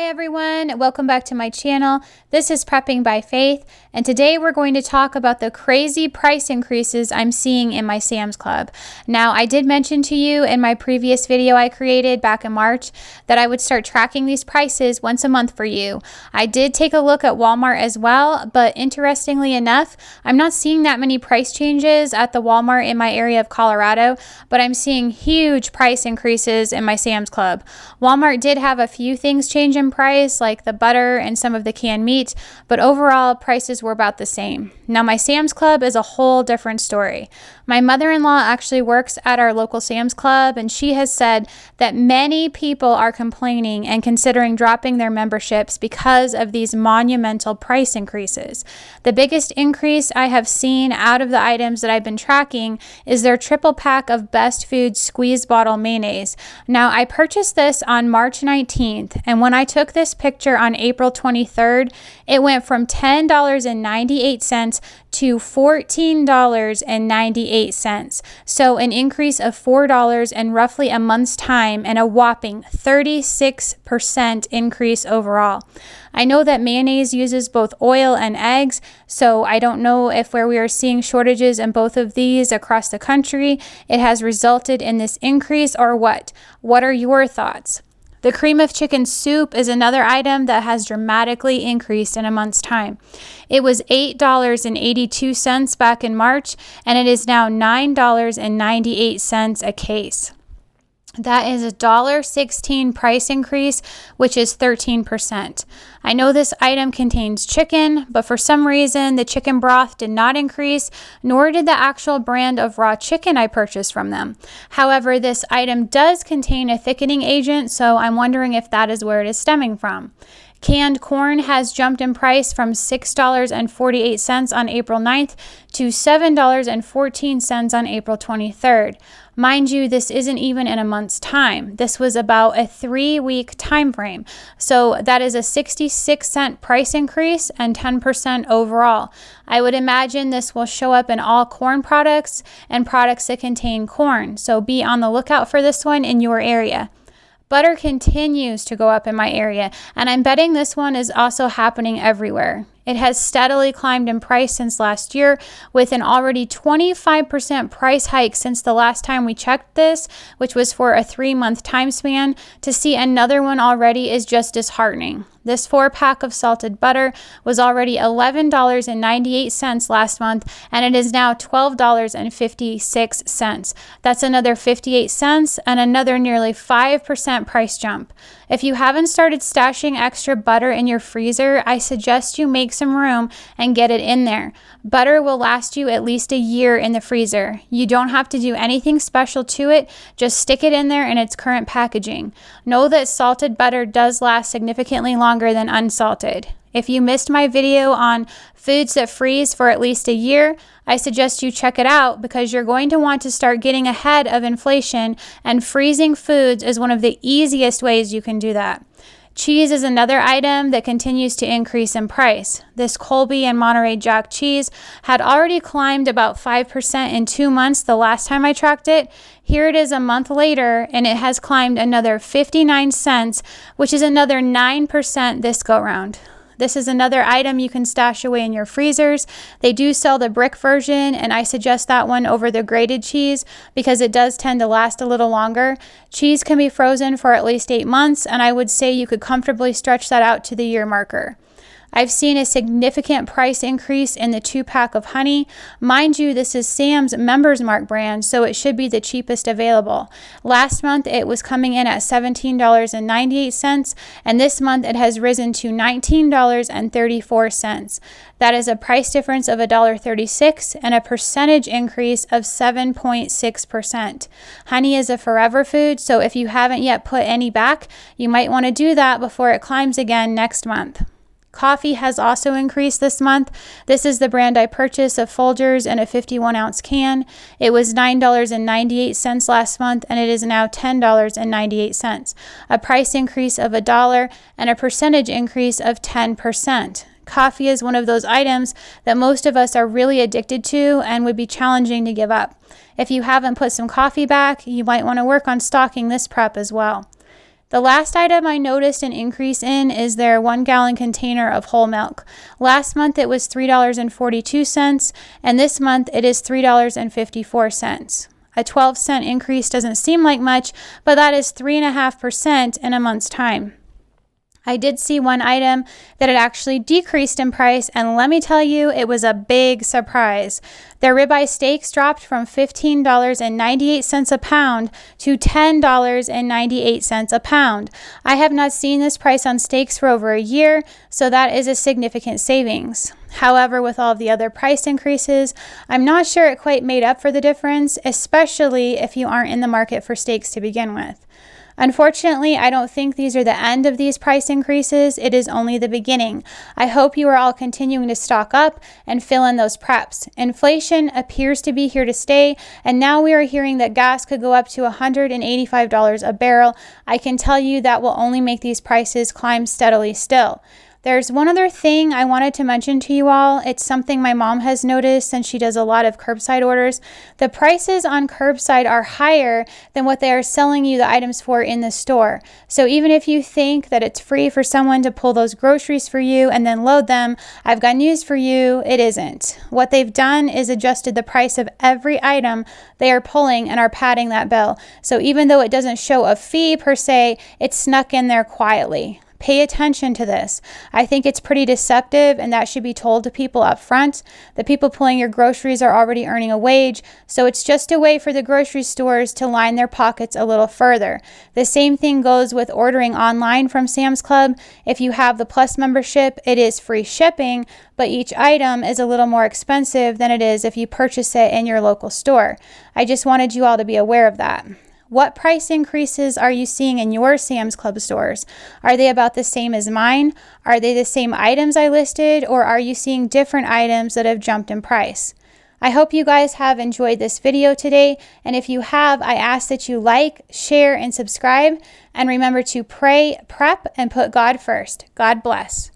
Hi everyone, welcome back to my channel. This is Prepping by Faith, and today we're going to talk about the crazy price increases I'm seeing in my Sam's Club. Now, I did mention to you in my previous video I created back in March that I would start tracking these prices once a month for you. I did take a look at Walmart as well, but interestingly enough, I'm not seeing that many price changes at the Walmart in my area of Colorado, but I'm seeing huge price increases in my Sam's Club. Walmart did have a few things change in price, like the butter and some of the canned meat, but overall prices were about the same. Now, my Sam's Club is a whole different story. My mother-in-law actually works at our local Sam's Club, and she has said that many people are complaining and considering dropping their memberships because of these monumental price increases. The biggest increase I have seen out of the items that I've been tracking is their triple pack of Best Foods squeeze bottle mayonnaise. Now, I purchased this on March 19th, and when I took this picture on April 23rd, it went from $10.98 to $14.98. So an increase of $4 in roughly a month's time and a whopping 36% increase overall. I know that mayonnaise uses both oil and eggs, so I don't know if where we are seeing shortages in both of these across the country, it has resulted in this increase or what. What are your thoughts? The cream of chicken soup is another item that has dramatically increased in a month's time. It was $8.82 back in March, and it is now $9.98 a case. That is a $1.16 price increase, which is 13%. I know this item contains chicken, but for some reason, the chicken broth did not increase, nor did the actual brand of raw chicken I purchased from them. However, this item does contain a thickening agent, so I'm wondering if that is where it is stemming from. Canned corn has jumped in price from $6.48 on April 9th to $7.14 on April 23rd. Mind you, this isn't even in a month's time. This was about a 3-week time frame. So that is a 66-cent price increase and 10% overall. I would imagine this will show up in all corn products and products that contain corn. So be on the lookout for this one in your area. Butter continues to go up in my area, and I'm betting this one is also happening everywhere. It has steadily climbed in price since last year, with an already 25% price hike since the last time we checked this, which was for a 3-month time span. To see another one already is just disheartening. This 4-pack of salted butter was already $11.98 last month, and it is now $12.56. That's another 58 cents and another nearly 5% price jump. If you haven't started stashing extra butter in your freezer, I suggest you make some room and get it in there. Butter will last you at least a year in the freezer. You don't have to do anything special to it, just stick it in there in its current packaging. Know that salted butter does last significantly longer than unsalted. If you missed my video on foods that freeze for at least a year, I suggest you check it out because you're going to want to start getting ahead of inflation, and freezing foods is one of the easiest ways you can do that. Cheese is another item that continues to increase in price. This Colby and Monterey Jack cheese had already climbed about 5% in 2 months the last time I tracked it. Here it is a month later, and it has climbed another 59 cents, which is another 9% this go-round. This is another item you can stash away in your freezers. They do sell the brick version, and I suggest that one over the grated cheese because it does tend to last a little longer. Cheese can be frozen for at least 8 months, and I would say you could comfortably stretch that out to the year marker. I've seen a significant price increase in the 2-pack of honey. Mind you, this is Sam's Members Mark brand, so it should be the cheapest available. Last month, it was coming in at $17.98, and this month it has risen to $19.34. That is a price difference of $1.36 and a percentage increase of 7.6%. Honey is a forever food, so if you haven't yet put any back, you might want to do that before it climbs again next month. Coffee has also increased this month. This is the brand I purchased of Folgers in a 51-ounce can. It was $9.98 last month, and it is now $10.98. A price increase of $1 and a percentage increase of 10%. Coffee is one of those items that most of us are really addicted to and would be challenging to give up. If you haven't put some coffee back, you might want to work on stocking this prep as well. The last item I noticed an increase in is their 1-gallon container of whole milk. Last month it was $3.42, and this month it is $3.54. A 12-cent increase doesn't seem like much, but that is 3.5% in a month's time. I did see one item that had actually decreased in price, and let me tell you, it was a big surprise. Their ribeye steaks dropped from $15.98 a pound to $10.98 a pound. I have not seen this price on steaks for over a year, so that is a significant savings. However, with all of the other price increases, I'm not sure it quite made up for the difference, especially if you aren't in the market for steaks to begin with. Unfortunately, I don't think these are the end of these price increases. It is only the beginning. I hope you are all continuing to stock up and fill in those preps. Inflation appears to be here to stay, and now we are hearing that gas could go up to $185 a barrel. I can tell you that will only make these prices climb steadily still. There's one other thing I wanted to mention to you all. It's something my mom has noticed since she does a lot of curbside orders. The prices on curbside are higher than what they are selling you the items for in the store. So even if you think that it's free for someone to pull those groceries for you and then load them, I've got news for you, it isn't. What they've done is adjusted the price of every item they are pulling and are padding that bill. So even though it doesn't show a fee per se, it's snuck in there quietly. Pay attention to this. I think it's pretty deceptive, and that should be told to people up front. The people pulling your groceries are already earning a wage, so it's just a way for the grocery stores to line their pockets a little further. The same thing goes with ordering online from Sam's Club. If you have the Plus membership, it is free shipping, but each item is a little more expensive than it is if you purchase it in your local store. I just wanted you all to be aware of that. What price increases are you seeing in your Sam's Club stores? Are they about the same as mine? Are they the same items I listed, or are you seeing different items that have jumped in price? I hope you guys have enjoyed this video today, and if you have, I ask that you like, share, and subscribe, and remember to pray, prep, and put God first. God bless.